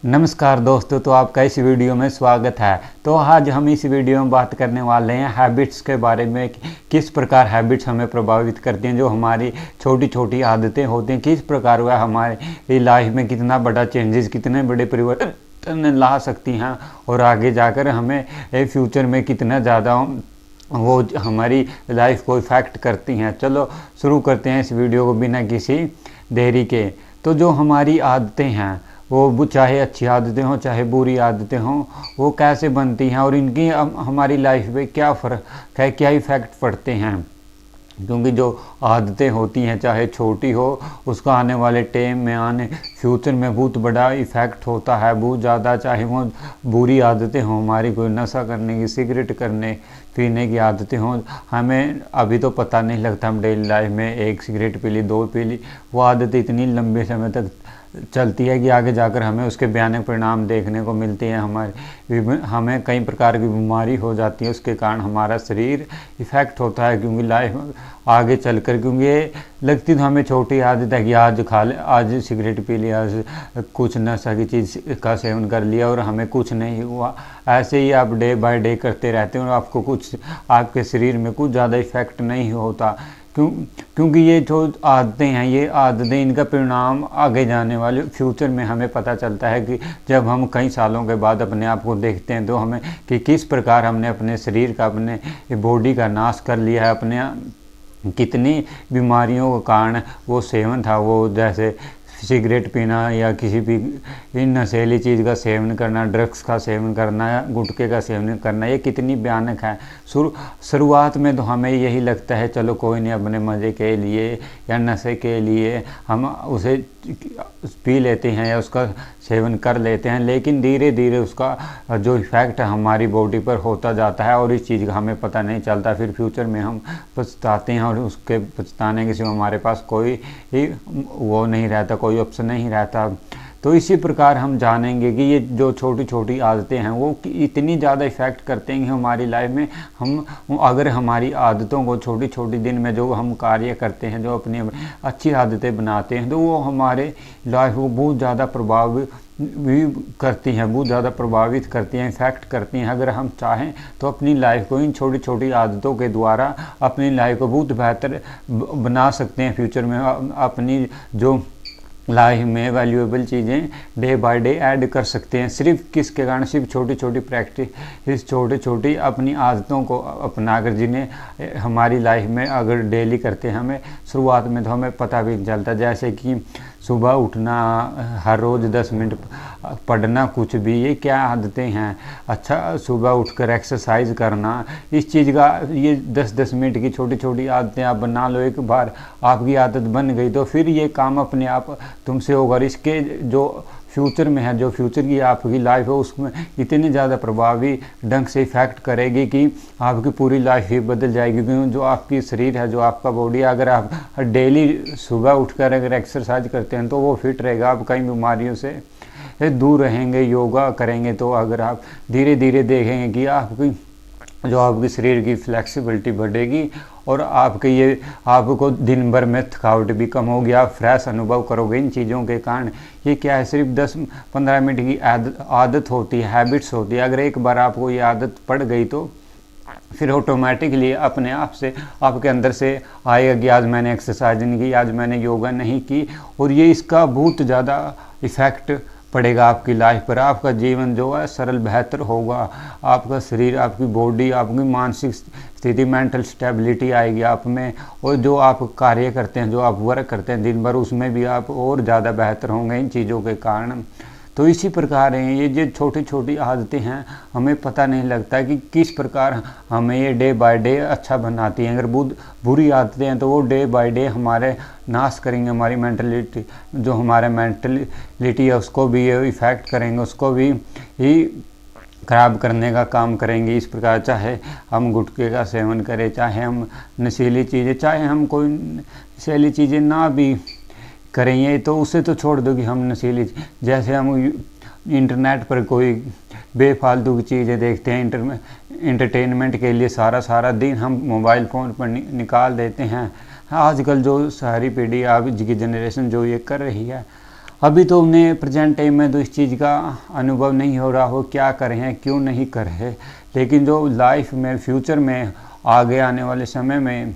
नमस्कार दोस्तों, तो आपका इस वीडियो में स्वागत है। तो आज हम इस वीडियो में बात करने वाले हैं हैबिट्स के बारे में। किस प्रकार हैबिट्स हमें प्रभावित करती हैं, जो हमारी छोटी छोटी आदतें होती हैं, किस प्रकार वह हमारी लाइफ में कितना बड़ा चेंजेस, कितने बड़े परिवर्तन ला सकती हैं और आगे जाकर हमें फ्यूचर में कितना ज़्यादा वो हमारी लाइफ को इफ़ेक्ट करती हैं। चलो शुरू करते हैं इस वीडियो को बिना किसी देरी के। तो जो हमारी आदतें हैं वो चाहे अच्छी आदतें हों चाहे बुरी आदतें हों, वो कैसे बनती हैं और इनकी हमारी लाइफ पे क्या फ़र्क है, क्या इफ़ेक्ट पड़ते हैं। क्योंकि जो आदतें होती हैं चाहे छोटी हो, उसका आने वाले टाइम में आने फ्यूचर में बहुत बड़ा इफ़ेक्ट होता है, बहुत ज़्यादा। चाहे वो बुरी आदतें हों, हमारी कोई नशा करने की, सिगरेट करने पीने की आदतें हों, हमें अभी तो पता नहीं लगता, हम डेली लाइफ में एक सिगरेट पी ली, दो पी ली, वो आदत इतनी लंबे समय तक चलती है कि आगे जाकर हमें उसके भयानक परिणाम देखने को मिलते हैं। हमें कई प्रकार की बीमारी हो जाती है, उसके कारण हमारा शरीर इफ़ेक्ट होता है। क्योंकि लाइफ आगे चलकर, क्योंकि ये लगती तो हमें छोटी आदत है कि आज खा ले, आज सिगरेट पी लिया, आज कुछ नशा की चीज़ का सेवन कर लिया और हमें कुछ नहीं हुआ। ऐसे ही आप डे बाय डे करते रहते हैं और आपको कुछ, आपके शरीर में कुछ ज़्यादा इफ़ेक्ट नहीं होता। क्योंकि ये जो आदतें हैं, ये आदतें, इनका परिणाम आगे जाने वाले फ्यूचर में हमें पता चलता है कि जब हम कई सालों के बाद अपने आप को देखते हैं तो हमें कि किस प्रकार हमने अपने शरीर का, अपने बॉडी का नाश कर लिया है, अपने कितनी बीमारियों का कारण वो सेवन था। वो जैसे सिगरेट पीना या किसी भी नशीली चीज़ का सेवन करना, ड्रग्स का सेवन करना या गुटखे का सेवन करना, ये कितनी भयानक है। शुरुआत में तो हमें यही लगता है चलो कोई नहीं, अपने मज़े के लिए या नशे के लिए हम उसे पी लेते हैं या उसका सेवन कर लेते हैं, लेकिन धीरे धीरे उसका जो इफ़ेक्ट हमारी बॉडी पर होता जाता है और इस चीज़ का हमें पता नहीं चलता। फिर फ्यूचर में हम पछताते हैं और उसके पछताने के सिवा हमारे पास कोई ही वो नहीं रहता, कोई ऑप्शन नहीं रहता। तो इसी प्रकार हम जानेंगे कि ये जो छोटी छोटी आदतें हैं वो इतनी ज़्यादा इफ़ेक्ट करते हैं कि हमारी लाइफ में हम अगर हमारी आदतों को छोटी छोटी दिन में जो हम कार्य करते हैं, जो अपनी अच्छी आदतें बनाते हैं, तो वो हमारे लाइफ को बहुत ज़्यादा प्रभावित भी करती हैं, बहुत ज़्यादा प्रभावित करती हैं, इफ़ेक्ट करती हैं। अगर हम चाहें तो अपनी लाइफ को इन छोटी छोटी आदतों के द्वारा अपनी लाइफ को बहुत बेहतर बना सकते हैं। फ्यूचर में अपनी जो लाइफ में वैल्यूएबल चीज़ें डे बाय डे ऐड कर सकते हैं। सिर्फ किसके कारण, सिर्फ छोटी छोटी प्रैक्टिस, छोटी छोटी अपनी आदतों को अपनाकर, जिन्हें हमारी लाइफ में अगर डेली करते हैं, हमें शुरुआत में तो हमें पता भी नहीं चलता। जैसे कि सुबह उठना, हर रोज़ 10 मिनट पढ़ना, कुछ भी, ये क्या आदतें हैं। अच्छा, सुबह उठकर एक्सरसाइज करना, इस चीज़ का ये 10-10 मिनट की छोटी छोटी आदतें आप बना लो। एक बार आपकी आदत बन गई तो फिर ये काम अपने आप तुमसे होगा। इसके जो फ्यूचर में है, जो फ्यूचर की आपकी लाइफ है, उसमें इतनी ज़्यादा प्रभावी ढंग से इफ़ेक्ट करेगी कि आपकी पूरी लाइफ ही बदल जाएगी। क्योंकि जो आपकी शरीर है, जो आपका बॉडी है, अगर आप डेली सुबह उठकर अगर एक्सरसाइज करते हैं तो वो फिट रहेगा, आप कई बीमारियों से दूर रहेंगे। योगा करेंगे तो अगर आप धीरे धीरे देखेंगे कि आपकी जो आपकी शरीर की फ्लेक्सिबिलिटी बढ़ेगी और आपको दिन भर में थकावट भी कम होगी, आप फ्रेश अनुभव करोगे इन चीज़ों के कारण। ये क्या है, सिर्फ 10-15 मिनट की आदत होती है, हैबिट्स होती है। अगर एक बार आपको ये आदत पड़ गई तो फिर ऑटोमेटिकली अपने आप से आपके अंदर से आएगा कि आज मैंने एक्सरसाइज नहीं की, आज मैंने योगा नहीं की, और ये इसका बहुत ज़्यादा इफ़ेक्ट पड़ेगा आपकी लाइफ पर। आपका जीवन जो है सरल बेहतर होगा, आपका शरीर, आपकी बॉडी, आपकी मानसिक स्थिति, मेंटल स्टेबिलिटी आएगी आप में, और जो आप कार्य करते हैं, जो आप वर्क करते हैं दिन भर, उसमें भी आप और ज़्यादा बेहतर होंगे इन चीज़ों के कारण। तो इसी प्रकार हैं ये जो छोटी छोटी आदतें हैं, हमें पता नहीं लगता कि किस प्रकार हमें ये डे बाय डे अच्छा बनाती हैं। अगर बुरी आदतें हैं तो वो डे बाय डे हमारे नाश करेंगे, हमारी मेंटलिटी, जो हमारे मेंटलिटी है उसको भी ये इफ़ेक्ट करेंगे, उसको भी ही खराब करने का काम करेंगे। इस प्रकार चाहे हम गुटखे का सेवन करें, चाहे हम नशीली चीज़ें, चाहे हम कोई नशीली चीज़ें ना भी करें, ये तो उसे तो छोड़ दो कि हम नशीली, जैसे हम इंटरनेट पर कोई बेफालतू की चीज़ें देखते हैं, इंटरटेनमेंट के लिए सारा दिन हम मोबाइल फ़ोन पर निकाल देते हैं। आजकल जो सारी पीढ़ी, आज की जनरेशन जो ये कर रही है, अभी तो उन्हें प्रेजेंट टाइम में तो इस चीज़ का अनुभव नहीं हो रहा हो क्या कर रहे हैं क्यों नहीं कर रहे, लेकिन जो लाइफ में फ्यूचर में आगे आने वाले समय में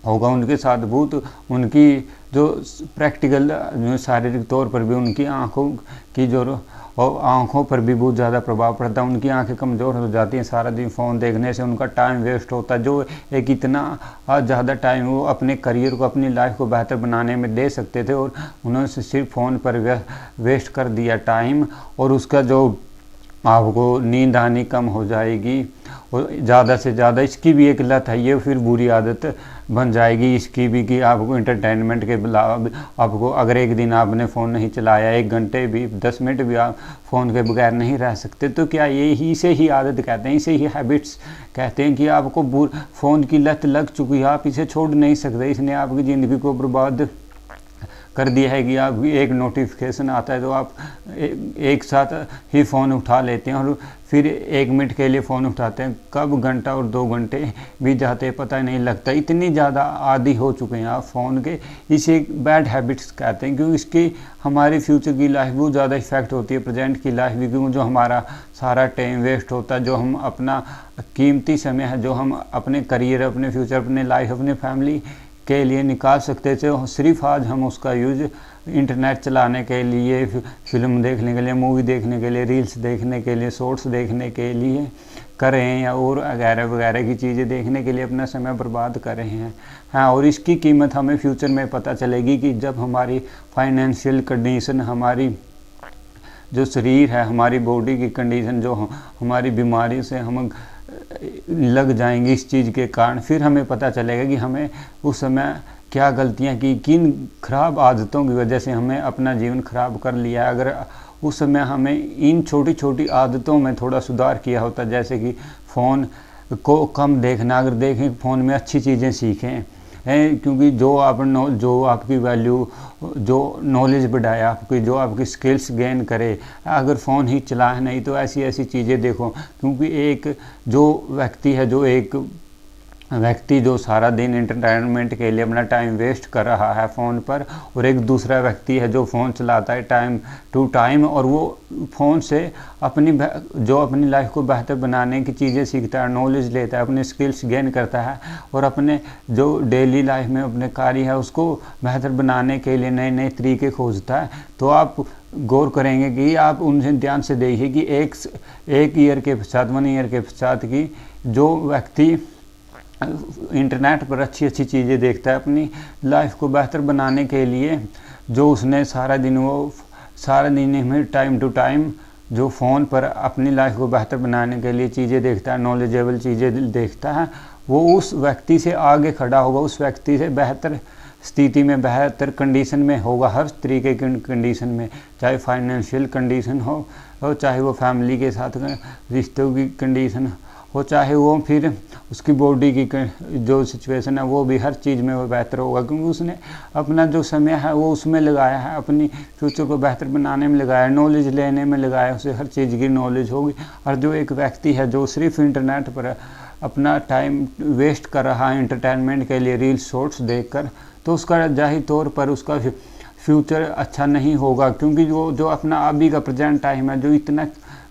होगा उनके साथ बहुत उनकी जो प्रैक्टिकल जो शारीरिक तौर पर भी उनकी आँखों की जो और आँखों पर भी बहुत ज़्यादा प्रभाव पड़ता है। उनकी आंखें कमज़ोर हो जाती हैं, सारा दिन फ़ोन देखने से उनका टाइम वेस्ट होता है। जो एक इतना ज़्यादा टाइम वो अपने करियर को अपनी लाइफ को बेहतर बनाने में दे सकते थे और उन्होंने सिर्फ फ़ोन पर वेस्ट कर दिया टाइम, और उसका जो आपको नींद आनी कम हो जाएगी और ज़्यादा से ज़्यादा इसकी भी एक लत है, ये फिर बुरी आदत बन जाएगी इसकी भी कि आपको इंटरटेनमेंट के अलावा आपको अगर एक दिन आपने फ़ोन नहीं चलाया, 1 घंटे भी 10 मिनट भी आप फ़ोन के बगैर नहीं रह सकते, तो क्या ये ही इसे ही आदत कहते हैं, इसे ही हैबिट्स कहते हैं कि आपको फ़ोन की लत लग चुकी है, आप इसे छोड़ नहीं सकते, इसने आपकी ज़िंदगी को बर्बाद कर दिया है कि आप एक नोटिफिकेशन आता है तो आप एक साथ ही फ़ोन उठा लेते हैं और फिर 1 मिनट के लिए फ़ोन उठाते हैं, कब घंटा और 2 घंटे भी जाते हैं पता नहीं लगता। इतनी ज़्यादा आदी हो चुके हैं आप फ़ोन के, इसे बैड हैबिट्स कहते हैं क्योंकि इसकी हमारी फ्यूचर की लाइफ बहुत ज़्यादा इफेक्ट होती है, प्रेजेंट की लाइफ भी, क्योंकि जो हमारा सारा टाइम वेस्ट होता है, जो हम अपना कीमती समय है जो हम अपने करियर, अपने फ्यूचर, अपने लाइफ, अपने फैमिली के लिए निकाल सकते थे, सिर्फ आज हम उसका यूज़ इंटरनेट चलाने के लिए, फिल्म देखने के लिए, मूवी देखने के लिए, रील्स देखने के लिए, शॉर्ट्स देखने के लिए कर रहे हैं या और वगैरह वगैरह की चीज़ें देखने के लिए अपना समय बर्बाद कर रहे हैं। हाँ, और इसकी कीमत हमें फ्यूचर में पता चलेगी कि जब हमारी फाइनेंशियल कंडीशन, हमारी जो शरीर है, हमारी बॉडी की कंडीशन, जो हमारी बीमारी से हम लग जाएंगी इस चीज़ के कारण, फिर हमें पता चलेगा कि हमें उस समय क्या गलतियां की, किन खराब आदतों की वजह से हमें अपना जीवन खराब कर लिया। अगर उस समय हमें इन छोटी छोटी आदतों में थोड़ा सुधार किया होता, जैसे कि फ़ोन को कम देखना, अगर देखें फ़ोन में अच्छी चीज़ें सीखें हैं, क्योंकि जो आपकी वैल्यू, जो नॉलेज बढ़ाए आपकी, जो आपकी स्किल्स गेन करे, अगर फ़ोन ही चलाए नहीं तो ऐसी ऐसी चीज़ें देखो। क्योंकि एक जो व्यक्ति जो सारा दिन इंटरटेनमेंट के लिए अपना टाइम वेस्ट कर रहा है फ़ोन पर, और एक दूसरा व्यक्ति है जो फ़ोन चलाता है टाइम टू टाइम, और वो फ़ोन से अपनी लाइफ को बेहतर बनाने की चीज़ें सीखता है, नॉलेज लेता है, अपने स्किल्स गेन करता है और अपने जो डेली लाइफ में अपने कार्य है उसको बेहतर बनाने के लिए नए नए तरीके खोजता है। तो आप गौर करेंगे कि आप उनसे ध्यान से देखिए कि एक ईयर के पश्चात, 1 ईयर के पश्चात की जो व्यक्ति इंटरनेट पर अच्छी अच्छी चीज़ें देखता है अपनी लाइफ को बेहतर बनाने के लिए, जो उसने सारा दिन में टाइम टू टाइम जो फ़ोन पर अपनी लाइफ को बेहतर बनाने के लिए चीज़ें देखता है, नॉलेजेबल चीज़ें देखता है, वो उस व्यक्ति से आगे खड़ा होगा, उस व्यक्ति से बेहतर स्थिति में, बेहतर कंडीशन में होगा, हर तरीके की कंडीशन में, चाहे फाइनेंशियल कंडीशन हो, चाहे वो फैमिली के साथ रिश्तों की कंडीशन हो, चाहे वो फिर उसकी बॉडी की जो सिचुएशन है वो भी, हर चीज़ में वो बेहतर होगा, क्योंकि उसने अपना जो समय है वो उसमें लगाया है, अपनी फ्यूचर को बेहतर बनाने में लगाया है, नॉलेज लेने में लगाया है, उसे हर चीज़ की नॉलेज होगी। और जो एक व्यक्ति है जो सिर्फ इंटरनेट पर अपना टाइम वेस्ट कर रहा है इंटरटेनमेंट के लिए, रील्स शॉर्ट्स देखकर, तो उसका जाहिर तौर पर उसका फ्यूचर अच्छा नहीं होगा, क्योंकि जो अपना अभी का प्रेजेंट टाइम है, जो इतना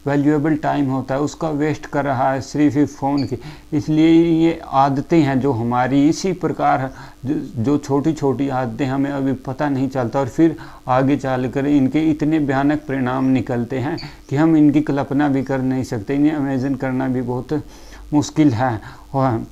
वैल्यूएबल टाइम होता है, उसका वेस्ट कर रहा है सिर्फ फ़ोन की। इसलिए ये आदतें हैं जो हमारी इसी प्रकार जो छोटी छोटी आदतें हमें अभी पता नहीं चलता, और फिर आगे चलकर इनके इतने भयानक परिणाम निकलते हैं कि हम इनकी कल्पना भी कर नहीं सकते, इन्हें इमेजिन करना भी बहुत मुश्किल है।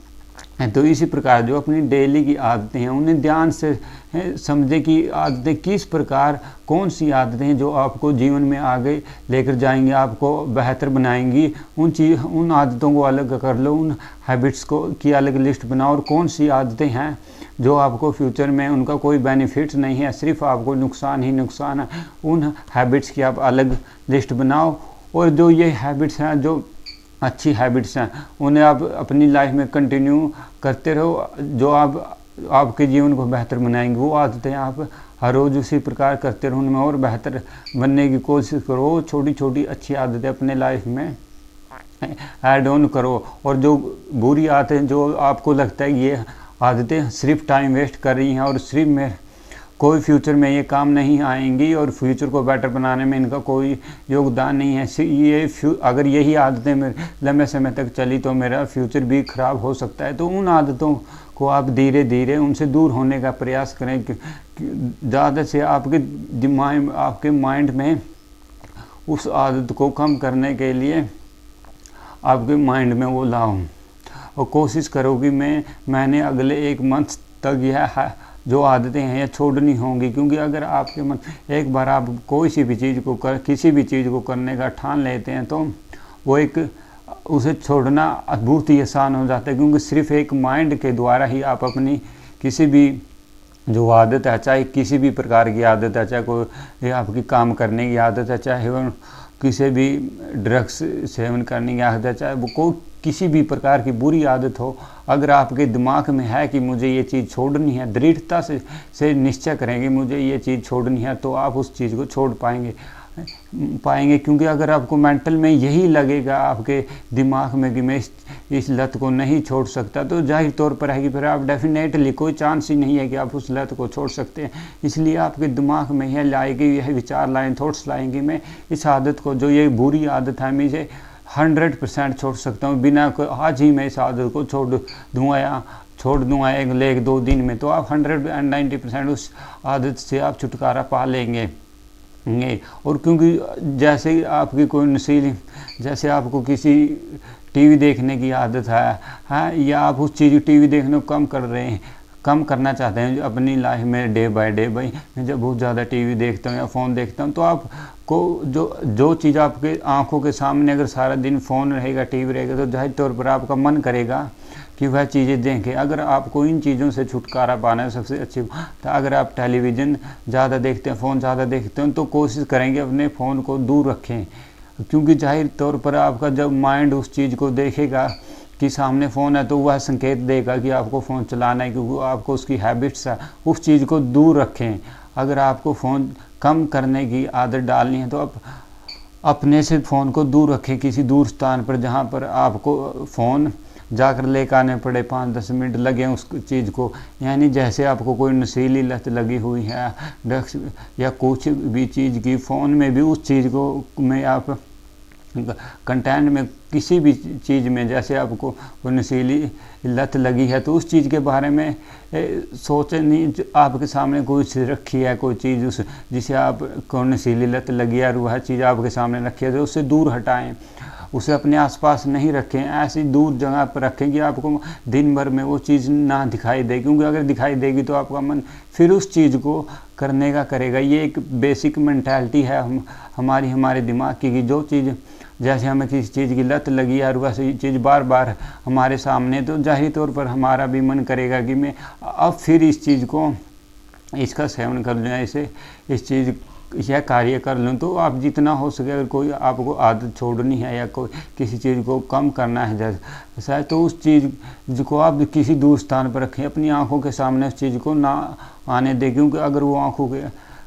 तो इसी प्रकार जो अपनी डेली की आदतें हैं उन्हें ध्यान से समझे कि आदतें किस प्रकार, कौन सी आदतें हैं जो आपको जीवन में आगे लेकर जाएंगी, आपको बेहतर बनाएंगी। उन आदतों को अलग कर लो, उन हैबिट्स की अलग लिस्ट बनाओ, और कौन सी आदतें हैं जो आपको फ्यूचर में उनका कोई बेनिफिट नहीं है, सिर्फ आपको नुकसान ही नुकसान है, उन हैबिट्स की आप अलग लिस्ट बनाओ। और जो ये हैबिट्स हैं, जो अच्छी हैबिट्स हैं, उन्हें आप अपनी लाइफ में कंटिन्यू करते रहो, जो आपके जीवन को बेहतर बनाएंगे। वो आदतें आप हर रोज़ उसी प्रकार करते रहो, उनमें और बेहतर बनने की कोशिश करो, छोटी छोटी अच्छी आदतें अपने लाइफ में ऐड ऑन करो। और जो बुरी आदतें, जो आपको लगता है ये आदतें सिर्फ टाइम वेस्ट कर रही हैं और सिर्फ कोई फ्यूचर में ये काम नहीं आएंगी और फ्यूचर को बेटर बनाने में इनका कोई योगदान नहीं है। ये अगर यही आदतें मेरे लंबे समय तक चली तो मेरा फ्यूचर भी ख़राब हो सकता है। तो उन आदतों को आप धीरे धीरे उनसे दूर होने का प्रयास करें। ज़्यादा से आपके दिमाग, आपके माइंड में उस आदत को कम करने के लिए आपके माइंड में वो लाओ और कोशिश करो कि मैंने अगले 1 मंथ तक यह जो आदतें हैं यह छोड़नी होंगी। क्योंकि अगर आपके मन एक बार आप किसी भी चीज़ को करने का ठान लेते हैं तो वो उसे छोड़ना बहुत ही आसान हो जाता है। क्योंकि सिर्फ एक माइंड के द्वारा ही आप अपनी किसी भी जो आदत है, चाहे किसी भी प्रकार की आदत है, चाहे कोई आपकी काम करने की आदत है, चाहे वो किसी भी ड्रग्स सेवन करने की आदत है, चाहे वो कोई किसी भी प्रकार की बुरी आदत हो, अगर आपके दिमाग में है कि मुझे ये चीज़ छोड़नी है, दृढ़ता से निश्चय करेंगे मुझे ये चीज़ छोड़नी है, तो आप उस चीज़ को छोड़ पाएंगे। क्योंकि अगर आपको मेंटल में यही लगेगा आपके दिमाग में कि मैं इस लत को नहीं छोड़ सकता, तो जाहिर तौर पर है कि फिर आप डेफिनेटली कोई चांस ही नहीं है कि आप उस लत को छोड़ सकते हैं। इसलिए आपके दिमाग में यह लाएगी, यह विचार लाएँ, थॉट्स लाएंगे मैं इस आदत को, जो ये बुरी आदत है, मैं इसे 100% छोड़ सकता हूँ बिना आज ही मैं इस आदत को छोड़ दूँगा 1-2 दिन में। तो आप 190% उस आदत से आप छुटकारा पा लेंगे। और क्योंकि जैसे आपकी कोई जैसे आपको किसी टीवी देखने की आदत है या आप उस चीज़ टीवी देखने को कम करना चाहते हैं अपनी लाइफ में डे बाय डे। भाई मैं जब बहुत ज़्यादा टीवी देखता हूँ या फ़ोन देखता हूँ तो आपको जो चीज़ आपके आंखों के सामने अगर सारा दिन फ़ोन रहेगा, टीवी रहेगा, तो जाहिर तौर पर आपका मन करेगा कि वह चीज़ें देखें। अगर आपको इन चीज़ों से छुटकारा पाना है सबसे अच्छी तो अगर आप टेलीविज़न ज़्यादा देखते हैं, फ़ोन ज़्यादा देखते हैं, तो कोशिश करेंगे अपने फ़ोन को दूर रखें। क्योंकि जाहिर तौर पर आपका जब माइंड उस चीज़ को देखेगा कि सामने फ़ोन है तो वह संकेत देगा कि आपको फ़ोन चलाना है, क्योंकि आपको उसकी हैबिट्स है, उस चीज़ को दूर रखें। अगर आपको फ़ोन कम करने की आदत डालनी है तो आप अपने से फ़ोन को दूर रखें किसी दूर स्थान पर, जहाँ पर आपको फ़ोन जाकर लेकर आने पड़े, 5-10 मिनट लगे उस चीज़ को। यानी जैसे आपको कोई नशीली लत लगी हुई है, ड्रग्स या कुछ भी चीज़ की, फ़ोन में भी उस चीज़ को में आप कंटेंट में किसी भी चीज़ में जैसे आपको कोई नशीली लत लगी है तो उस चीज़ के बारे में सोचें नहीं। आपके सामने कोई चीज़ रखी है, कोई चीज़ जिसे आप को नशीली लत लगी है और वह चीज़ आपके सामने रखी है तो उससे दूर हटाएं, उसे अपने आसपास नहीं रखें, ऐसी दूर जगह पर रखें कि आपको दिन भर में वो चीज़ ना दिखाई दे। क्योंकि अगर दिखाई देगी तो आपका मन फिर उस चीज़ को करने का करेगा। ये एक बेसिक मेंटालिटी है हमारे दिमाग की कि जो चीज़ जैसे हमें किसी चीज़ की लत लगी है और वैसे चीज़ बार बार हमारे सामने, तो जाहिर तौर पर हमारा भी मन करेगा कि मैं अब फिर इस चीज़ को इसका सेवन कर लूँ, इस चीज़ यह कार्य कर लूँ। तो आप जितना हो सके अगर कोई आपको आदत छोड़नी है या कोई किसी चीज़ को कम करना है जैसा, तो उस चीज़ को आप किसी दूर स्थान पर रखें, अपनी आंखों के सामने उस चीज़ को ना आने दें। क्योंकि अगर वो आंखों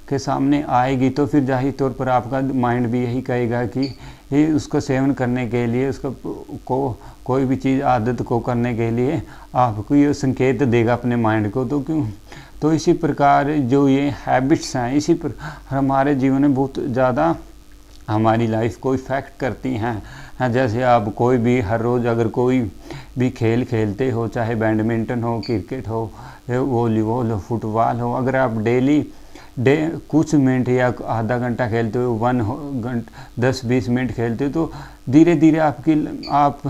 के सामने आएगी तो फिर जाहिर तौर पर आपका माइंड भी यही कहेगा कि उसको सेवन करने के लिए, उसको कोई भी चीज़ आदत को करने के लिए आपको ये संकेत देगा अपने माइंड को। तो इसी प्रकार जो ये हैबिट्स हैं इसी पर हमारे जीवन में बहुत ज़्यादा हमारी लाइफ को इफ़ेक्ट करती हैं। जैसे आप कोई भी हर रोज़ अगर कोई भी खेल खेलते हो, चाहे बैडमिंटन हो, क्रिकेट हो, वॉलीबॉल हो, फुटबॉल हो, अगर आप डेली कुछ मिनट या आधा घंटा खेलते हो, 10-20 मिनट खेलते हो, तो धीरे धीरे आप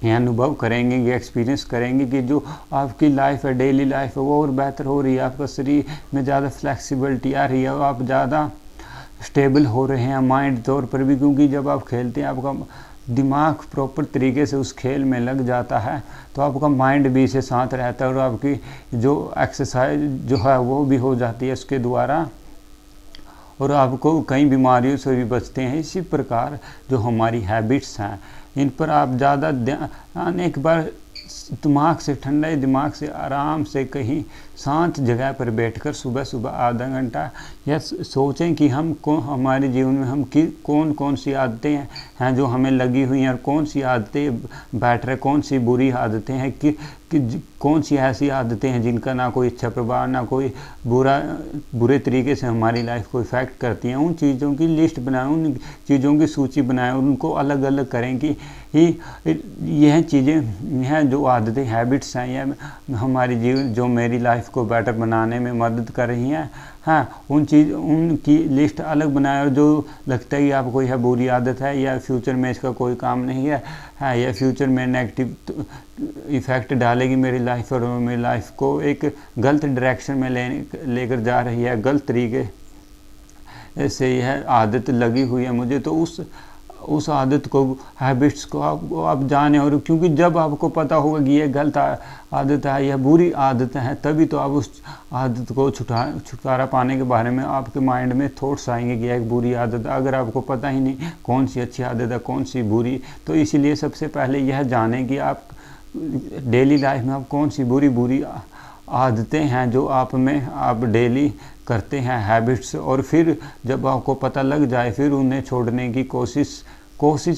ये अनुभव करेंगे, ये एक्सपीरियंस करेंगे कि जो आपकी लाइफ है, डेली लाइफ है, वो और बेहतर हो रही है। आपका शरीर में ज़्यादा फ्लेक्सिबिलिटी आ रही है, आप ज़्यादा स्टेबल हो रहे हैं माइंड तौर पर भी। क्योंकि जब आप खेलते हैं आपका दिमाग प्रॉपर तरीके से उस खेल में लग जाता है तो आपका माइंड भी इसे साथ रहता है और आपकी जो एक्सरसाइज जो है वो भी हो जाती है उसके द्वारा, और आपको कई बीमारियों से भी बचते हैं। इसी प्रकार जो हमारी हैबिट्स हैं इन पर आप ज़्यादा ध्यान, एक बार दिमाग से ठंडे दिमाग से आराम से कहीं शांत जगह पर बैठकर सुबह सुबह आधा घंटा या सोचें कि हमारे जीवन में हम कौन कौन सी आदतें हैं जो हमें लगी हुई हैं और कौन सी आदतें बैठ रहे, कौन सी बुरी आदतें हैं कि कौन सी ऐसी आदतें हैं जिनका ना कोई अच्छा प्रभाव, ना कोई बुरे तरीके से हमारी लाइफ को इफ़ेक्ट करती हैं। उन चीज़ों की लिस्ट बनाएं, उन चीज़ों की सूची बनाएं, उनको अलग अलग करें कि यह चीज़ें हैं जो आदतें, हैबिट्स हैं, यह हमारी जीवन जो मेरी लाइफ को बेटर बनाने में मदद कर रही हैं। हाँ, उनकी लिस्ट अलग बनाए, और जो लगता है कि आपको यह बुरी आदत है या फ्यूचर में इसका कोई काम नहीं है, हाँ, या फ्यूचर में नेगेटिव इफ़ेक्ट डालेगी मेरी लाइफ और मेरी लाइफ को एक गलत डायरेक्शन में लेकर जा रही है, गलत तरीके से यह आदत लगी हुई है मुझे, तो उस आदत को, हैबिट्स को आप जानें। और क्योंकि जब आपको पता होगा कि ये गलत आदत है या बुरी आदत है, तभी तो आप उस आदत को छुटकारा पाने के बारे में आपके माइंड में थॉट्स आएंगे कि एक बुरी आदत है। अगर आपको पता ही नहीं कौन सी अच्छी आदत है, कौन सी बुरी, तो इसीलिए सबसे पहले यह जानें कि आप डेली लाइफ में आप कौन सी बुरी आदतें हैं जो आप डेली करते हैं, हैबिट्स। और फिर जब आपको पता लग जाए, फिर उन्हें छोड़ने की कोशिश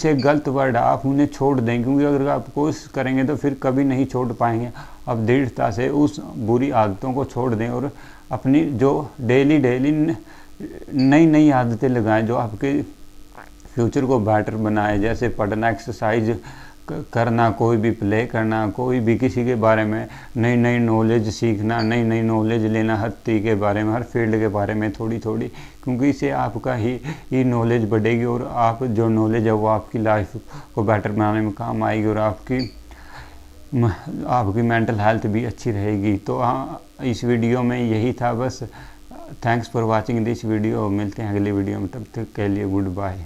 एक गलत वर्ड है, आप उन्हें छोड़ दें, क्योंकि अगर आप कोशिश करेंगे तो फिर कभी नहीं छोड़ पाएंगे। आप दृढ़ता से उस बुरी आदतों को छोड़ दें और अपनी जो डेली नई आदतें लगाएं जो आपके फ्यूचर को बेटर बनाए, जैसे पढ़ना, एक्सरसाइज करना, कोई भी प्ले करना, कोई भी किसी के बारे में नई नॉलेज सीखना, नई नॉलेज लेना, हर चीज़ के बारे में, हर फील्ड के बारे में थोड़ी, क्योंकि इससे आपका ही नॉलेज बढ़ेगी और आप जो नॉलेज है वो आपकी लाइफ को बेटर बनाने में काम आएगी और आपकी मेंटल हेल्थ भी अच्छी रहेगी। तो हाँ, इस वीडियो में यही था बस। Thanks for watching this video. मिलते हैं अगली वीडियो में, तब तक के लिए गुड बाय।